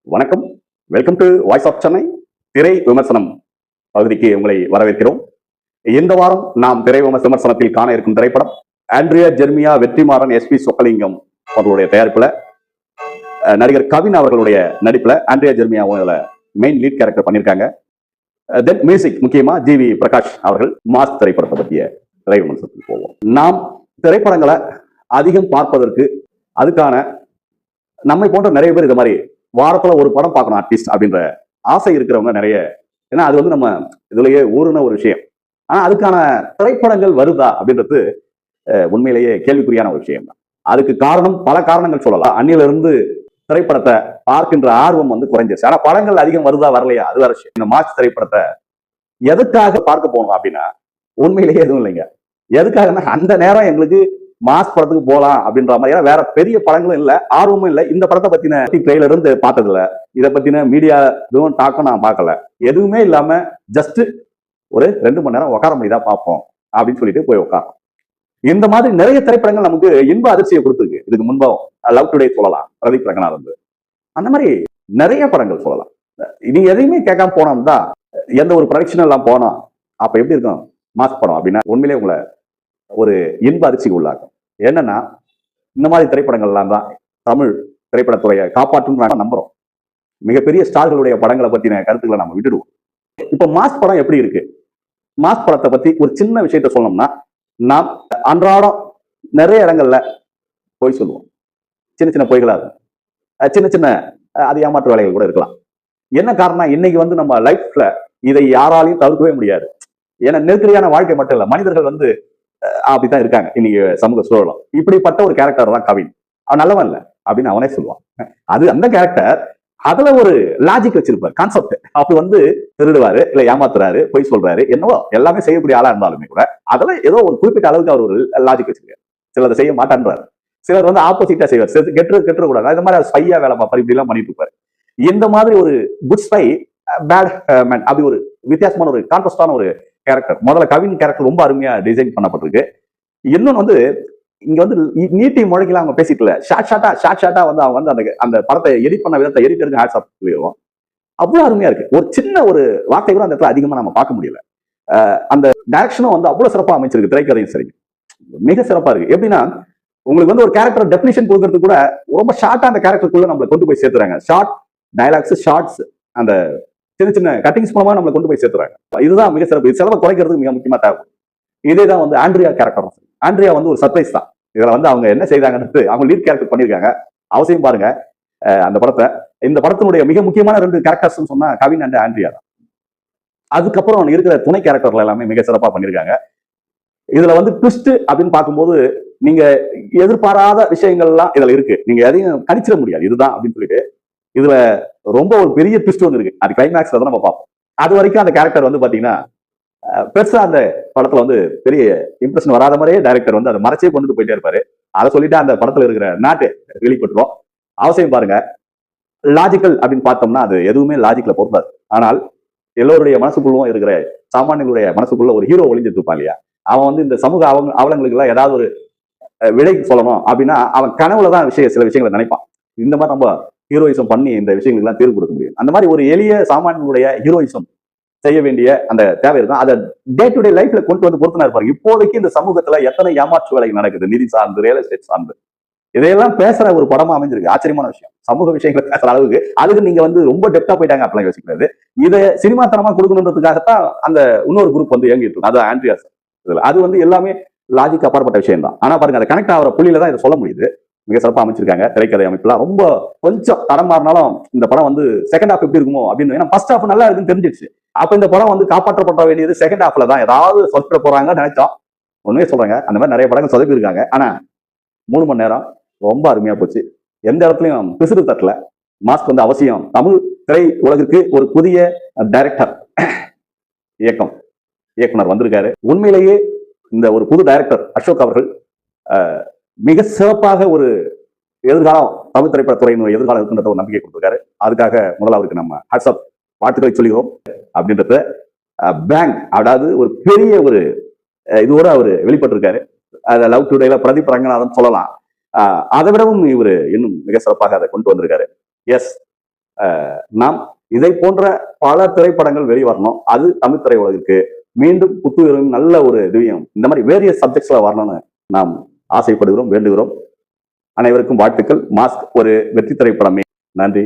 வணக்கம். Welcome to voice of Chennai திரை விமர்சனம் பகுதிக்கு உங்களை வரவேற்கிறோம். இந்த வாரம் நாம் திரை விமர்சனத்தில் காண இருக்கும் திரைப்படம் ஆண்ட்ரியா ஜெர்மியா வெற்றிமாறன் எஸ் பி சொக்கலிங்கம் அவர்களுடைய தயாரிப்புல நடிகர் கவின் அவர்களுடைய நடிப்புல Andrea Jeremiah main lead character பண்ணியிருக்காங்க. தென் மியூசிக் முக்கியமா ஜிவி பிரகாஷ் அவர்கள். மாஸ் திரைப்படத்தை பற்றிய திரை விமர்சனத்துக்கு போவோம். நாம் திரைப்படங்களை அதிகம் பார்ப்பதற்கு அதுக்கான நம்மை போன்ற நிறைய பேர் இது மாதிரி வாரத்துல ஒரு படம் பார்க்கணும் அட்லீஸ்ட் அப்படின்ற ஆசை இருக்கிறவங்க நிறைய. ஏன்னா அது வந்து நம்ம இதுலயே ஊறுன ஒரு விஷயம். ஆனா அதுக்கான திரைப்படங்கள் வருதா அப்படின்றது உண்மையிலேயே கேள்விக்குறியான ஒரு விஷயம் தான். அதுக்கு காரணம் பல காரணங்கள் சொல்லலாம். அந்நில இருந்து திரைப்படத்தை பார்க்கின்ற ஆர்வம் வந்து குறைஞ்சிருச்சு. ஆனா படங்கள் அதிகம் வருதா வரலையா அது வேற விஷயம். இந்த மார்ச் திரைப்படத்தை எதுக்காக பார்க்க போகணும் அப்படின்னா உண்மையிலேயே எதுவும் இல்லைங்க. எதுக்காகன்னா அந்த நேரம் எங்களுக்கு மாஸ் படத்துக்கு போலாம் அப்படின்ற மாதிரி. ஏன்னா வேற பெரிய படங்களும் இல்ல, ஆர்வமும் இல்ல. இந்த படத்தை பத்தின ட்ரெய்லர் இருந்து பார்த்ததுல இதை பத்தின மீடியா எதுவும் டாக்கும் நான் பார்க்கல. எதுவுமே இல்லாம ஜஸ்ட் ஒரு 2 மணி நேரம் உட்கார முடியுதா பார்ப்போம் அப்படின்னு சொல்லிட்டு போய் உட்காரோம். இந்த மாதிரி நிறைய திரைப்படங்கள் நமக்கு இன்ப அதிர்ச்சியை கொடுத்துருக்கு. இதுக்கு முன்பாவும் லவ் டுடே சொல்லலாம், பிரதீப் ரங்கநாதன். அந்த மாதிரி நிறைய படங்கள் சொல்லலாம். நீங்க எதையுமே கேட்காம போனோம்னா எந்த ஒரு ப்ரொடக்ஷன் எல்லாம் போனோம் அப்ப எப்படி இருக்கும் மாஸ் படம் அப்படின்னா உண்மையிலே உங்களை ஒரு இன்ப அதிர்ச்சிக்கு உள்ளாகும். என்னன்னா இந்த மாதிரி திரைப்படங்கள் எல்லாம் தான் தமிழ் திரைப்படத்துறையை காப்பாற்றும் நம்புறோம். மிகப்பெரிய ஸ்டார்களுடைய படங்களை பத்தின கருத்துக்களை நம்ம விட்டுடுவோம். இப்ப மாஸ் படம் எப்படி இருக்கு? மாஸ் படத்தை பத்தி ஒரு சின்ன விஷயத்த சொன்னோம்னா நாம் அன்றாடம் நிறைய இடங்கள்ல பொய் சொல்லுவோம். சின்ன சின்ன பொய்களா இருக்கும், சின்ன சின்ன அது ஏமாற்று வேலைகள் கூட இருக்கலாம். என்ன காரணம்? இன்னைக்கு வந்து நம்ம லைஃப்ல இதை யாராலையும் தவிர்க்கவே முடியாது. ஏன்னா நெருக்கடியான வாழ்க்கை மட்டும் இல்ல, மனிதர்கள் வந்து அப்படித்தான் இருக்காங்க இன்னைக்கு சமூக சூழலும். இப்படிப்பட்ட ஒரு கேரக்டர் தான் கவின். அவன் நல்லவன் இல்ல அப்படின்னு அவனே சொல்லுவான். அது அந்த கேரக்டர் அதுல ஒரு லாஜிக் வச்சிருப்பாரு, கான்செப்ட். அப்படி வந்து திருடுவாரு, இல்ல ஏமாத்துறாரு, பொய் சொல்றாரு, என்னவோ எல்லாமே செய்யக்கூடிய ஆளா இருந்தாலுமே கூட அதுல ஏதோ ஒரு குறிப்பிட்ட அளவுக்கு அவர் ஒரு லாஜிக் வச்சிருக்காரு. சிலர் செய்ய மாட்டான்றாரு, சிலர் வந்து ஆப்போசிட்டா செய்வார். கெட்டு கூடாது, இந்த மாதிரி ஸ்பையா வேலை பார்ப்பாரு, இப்படி எல்லாம் பண்ணிட்டு இருப்பாரு. இந்த மாதிரி ஒரு குட் ஸ்பை பேட் மேன், அப்படி ஒரு வித்தியாசமான ஒரு கான்ட்ராஸ்டான ஒரு கேரக்டர். முதல்ல கவின் கேரக்டர் ரொம்ப அருமையா டிசைன் பண்ணப்பட்டிருக்கு. இன்னொன்னு வந்து இங்க வந்து நீட்டி முழக்கலாம் அவங்க பேசிக்கல, ஷார்ட்டா வந்து அவங்க வந்து அந்த படத்தை எடிட் பண்ண விதத்தை எடிட்டருக்கு ஹேட்ஸ் ஆஃப் சொல்லிடுவோம். அவ்வளவு அருமையா இருக்கு. ஒரு சின்ன ஒரு வார்த்தை கூட அந்த இடத்துல அதிகமா நம்ம பார்க்க முடியல. அந்த டைரக்ஷனும் வந்து அவ்வளவு சிறப்பா அமைச்சிருக்கு. திரைக்கதையும் சரி மிக சிறப்பா இருக்கு. எப்படின்னா உங்களுக்கு வந்து ஒரு கேரக்டர் டெபினிஷன் கொடுக்கறது கூட ரொம்ப ஷார்ட்டா அந்த கேரக்டருக்குள்ள நம்மளை கொண்டு போய் சேர்த்துறாங்க. ஷார்ட் டயலாக்ஸ், ஷார்ட்ஸ், அந்த சின்ன சின்ன கட்டிங்ஸ் மூலமா நம்மளை கொண்டு போய் சேர்த்துறாங்க. இதுதான் மிக சிறப்பு. செலவை குறைக்கிறதுக்கு மிக முக்கியமா தேவை. இதேதான் வந்து ஆண்ட்ரியா கேரக்டர். ஆண்ட்ரியா வந்து ஒரு சர்ப்ரைஸ் தான். இதுல வந்து அவங்க என்ன செய்தாங்கன்னு அவங்க லீட் கேரக்டர் பண்ணிருக்காங்க. அவசியம் பாருங்க அந்த படத்தை. இந்த படத்தினுடைய மிக முக்கியமான 2 கேரக்டர்ஸ் சொன்னா கவின் அண்ட் ஆண்ட்ரியா தான். அதுக்கப்புறம் இருக்கிற துணை கேரக்டர்ல எல்லாமே மிக சிறப்பா பண்ணிருக்காங்க. இதுல வந்து ட்விஸ்ட் அப்படின்னு பார்க்கும்போது நீங்க எதிர்பாராத விஷயங்கள் எல்லாம் இதுல இருக்கு. நீங்க எதையும் கணிச்சிட முடியாது இதுதான் அப்படின்னு சொல்லிட்டு. இதுல ரொம்ப ஒரு பெரிய ட்விஸ்ட் வந்து இருக்கு. அது கிளைமேக்ஸ்ல தான் நம்ம பார்ப்போம். அது வரைக்கும் அந்த கேரக்டர் வந்து பாத்தீங்கன்னா பெருசா அந்த படத்துல வந்து பெரிய இம்ப்ரெஷன் வராத மாதிரியே டைரக்டர் வந்து அதை மறைச்சே கொண்டுட்டு போயிட்டே இருப்பாரு. அதை சொல்லிட்டு அந்த படத்துல இருக்கிற நாட்டு வெளிப்பட்டுரும். அவசியம் பாருங்க. லாஜிக்கல் அப்படின்னு பார்த்தோம்னா அது எதுவுமே லாஜிக்ல பொருந்தாது. ஆனால் எல்லோருடைய மனசுக்குள்ளும் இருக்கிற சாமானியர்களுடைய மனசுக்குள்ள ஒரு ஹீரோ ஒளிஞ்சிட்டு இருப்பான் இல்லையா? அவன் வந்து இந்த சமூக அவலங்களுக்கு எல்லாம் ஏதாவது ஒரு விடை சொல்லணும் அப்படின்னா அவன் கனவுலதான் சில விஷயங்களை நினைப்பான். இந்த மாதிரி நம்ம ஹீரோயிசம் பண்ணி இந்த விஷயங்களுக்கு எல்லாம் தீர்வு கொடுக்க முடியும். அந்த மாதிரி ஒரு எளிய சாமானியனுடைய ஹீரோயிசம் செய்ய வேண்டிய அந்த தேவை இருக்கும். அதை டே டு டே லைஃப்ல கொண்டு வந்து பொறுத்துனா இருப்பாரு. இப்போதைக்கு இந்த சமூகத்துல எத்தனை ஏமாற்று வேலைகள் நடக்குது, நிதி சார்ந்து, ரியல் எஸ்டேட் சார்ந்து, இதையெல்லாம் பேசுற ஒரு படமா அமைஞ்சிருக்கு. ஆச்சரியமான விஷயம். சமூக விஷயங்களை பேசுற அளவுக்கு அதுக்கு நீங்க வந்து ரொம்ப டெப்தா போயிட்டாங்க அப்படிலாம் யோசிக்கிறது. இதை சினிமாத்தனமா கொடுக்கணுன்றதுக்காகத்தான் அந்த இன்னொரு குரூப் வந்து இயங்கிட்டு இருக்கும். அது ஆண்ட்ரியாஸ். அது வந்து எல்லாமே லாஜிக் அப்பாற்பட்ட விஷயம் தான். ஆனா பாருங்க, அதை கனெக்ட் ஆகிற புள்ளியில தான் இதை சொல்ல முடியுது. மிக சிறப்பா அமைச்சிருக்காங்க. திரைக்கதை அமைப்புலாம் ரொம்ப கொஞ்சம் தரம் மாறினாலும் இந்த படம் வந்து செகண்ட் ஹாஃப் எப்படி இருக்குமோ அப்படின்னு. ஏன்னா ஃபர்ஸ்ட் ஹாஃப் நல்லா இருக்குன்னு தெரிஞ்சிருச்சு. அப்ப இந்த படம் வந்து காப்பாற்றப்பட வேண்டியது செகண்ட் ஹாஃப்ல தான். ஏதாவது சொற்ற போறாங்க நினைச்சோம். ஒண்ணுமே சொல்றாங்க, அந்த மாதிரி நிறைய படங்கள் சொதப்பி இருக்காங்க. ஆனா 3 மணி நேரம் ரொம்ப அருமையா போச்சு. எந்த இடத்துலயும் பிசுறு தட்டல. மாஸ்க் வந்து அவசியம். தமிழ் திரை உலகிற்கு ஒரு புதிய டைரக்டர் இயக்குனர் வந்திருக்காரு. உண்மையிலேயே இந்த ஒரு புது டைரக்டர் அசோக் அவர்கள் மிக சிறப்பாக ஒரு எதிர்காலம் தமிழ் திரைப்படத்துறையினுடைய எதிர்காலம் இருக்கின்ற ஒரு நம்பிக்கை கொடுத்திருக்காரு. அதுக்காக முதல்ல அவருக்கு நம்ம வாட்ஸ்அப் வாழ்த்துக்களை சொல்லுகிறோம். அப்படின்றத பேங்க், அதாவது ஒரு பெரிய ஒரு இதோட அவர் வெளிப்பட்டிருக்காரு. லவ் டுடேல பிரதீப் ரங்கநாதன் சொல்லலாம். அதை விடவும் இவர் இன்னும் மிக சிறப்பாக அதை கொண்டு வந்திருக்காரு. எஸ், நாம் இதை போன்ற பல திரைப்படங்கள் வெளிவரணும். அது தமிழ் திரையுலகிற்கு மீண்டும் புத்துயிரும் நல்ல ஒரு திவ்யம் இந்த மாதிரி வேரியஸ் சப்ஜெக்ட்ஸ்ல வரணும்னு நாம் ஆசைப்படுகிறோம், வேண்டுகிறோம். அனைவருக்கும் வாழ்த்துக்கள். மாஸ்க் ஒரு வெற்றி திரைப்படமே. நன்றி.